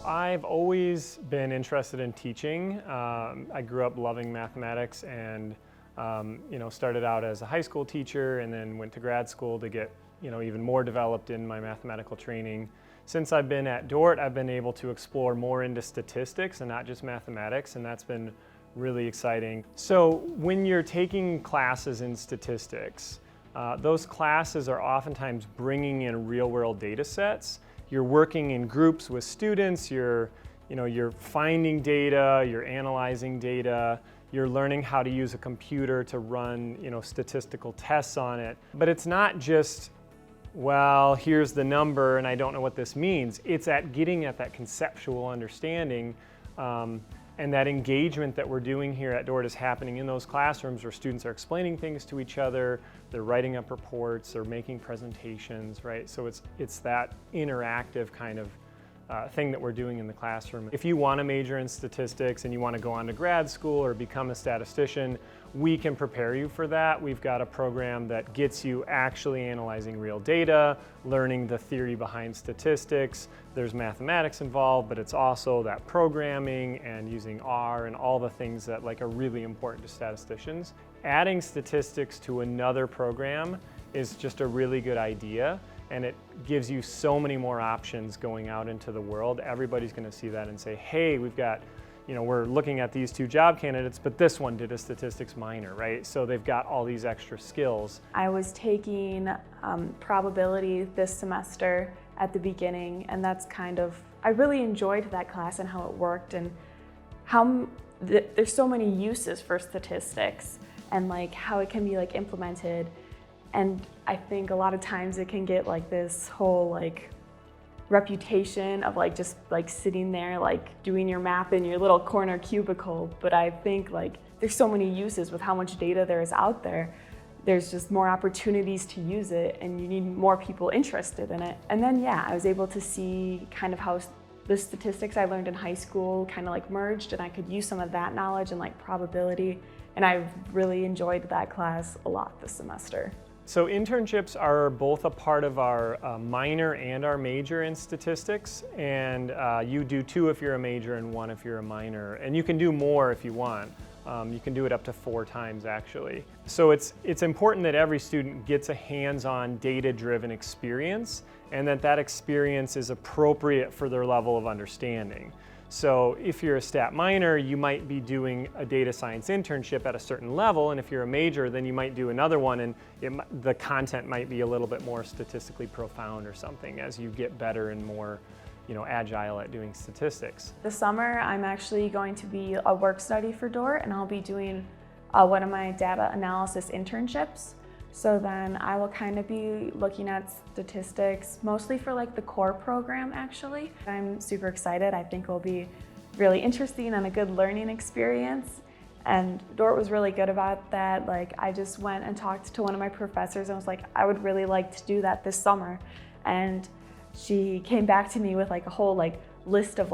I've always been interested in teaching. I grew up loving mathematics and started out as a high school teacher and then went to grad school to get even more developed in my mathematical training. Since I've been at Dordt, I've been able to explore more into statistics and not just mathematics, and that's been really exciting. So when you're taking classes in statistics, those classes are oftentimes bringing in real-world data sets. You're working in groups with students, you're finding data, you're analyzing data, you're learning how to use a computer to run statistical tests on it. But it's not just, well, here's the number and I don't know what this means. It's getting at that conceptual understanding, and that engagement that we're doing here at Dordt is happening in those classrooms where students are explaining things to each other, they're writing up reports, they're making presentations, right? So it's that interactive kind of thing that we're doing in the classroom. If you want to major in statistics and you want to go on to grad school or become a statistician, we can prepare you for that. We've got a program that gets you actually analyzing real data, learning the theory behind statistics. There's mathematics involved, but it's also that programming and using R and all the things that are really important to statisticians. Adding statistics to another program is just a really good idea, and it gives you so many more options going out into the world. Everybody's going to see that and say, hey, we've got, we're looking at these two job candidates, but this one did a statistics minor, right? So they've got all these extra skills. I was taking probability this semester at the beginning, and that's I really enjoyed that class and how it worked and how there's so many uses for statistics and how it can be implemented. And I think a lot of times it can get this whole reputation of just sitting there doing your math in your little corner cubicle. But I think there's so many uses with how much data there is out there. There's just more opportunities to use it, and you need more people interested in it. And then I was able to see how the statistics I learned in high school merged, and I could use some of that knowledge and probability. And I really enjoyed that class a lot this semester. So internships are both a part of our minor and our major in statistics, and you do 2 if you're a major and 1 if you're a minor, and you can do more if you want. You can do it up to 4 times actually. So it's important that every student gets a hands-on data-driven experience, and that experience is appropriate for their level of understanding. So if you're a stat minor, you might be doing a data science internship at a certain level, and if you're a major, then you might do another one, and the content might be a little bit more statistically profound or something as you get better and more agile at doing statistics. This summer, I'm actually going to be a work study for Dordt, and I'll be doing one of my data analysis internships. So then I will be looking at statistics, mostly for the core program actually. I'm super excited. I think it will be really interesting and a good learning experience. And Dordt was really good about that. I just went and talked to one of my professors and was I would really like to do that this summer. And she came back to me with a whole list of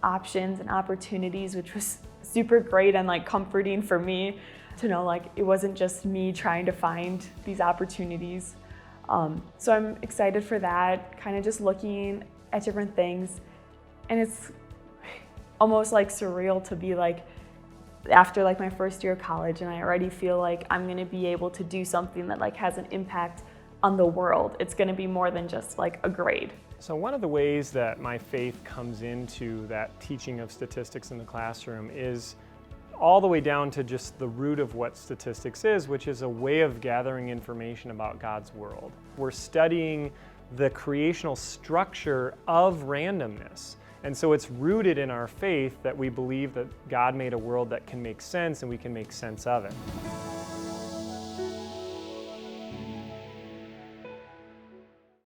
options and opportunities, which was super great and comforting for me to know it wasn't just me trying to find these opportunities. So I'm excited for that, just looking at different things. And it's almost surreal to be after my first year of college, and I already feel I'm gonna be able to do something that has an impact on the world. It's gonna be more than just a grade. So one of the ways that my faith comes into that teaching of statistics in the classroom is all the way down to just the root of what statistics is, which is a way of gathering information about God's world. We're studying the creational structure of randomness. And so it's rooted in our faith that we believe that God made a world that can make sense and we can make sense of it.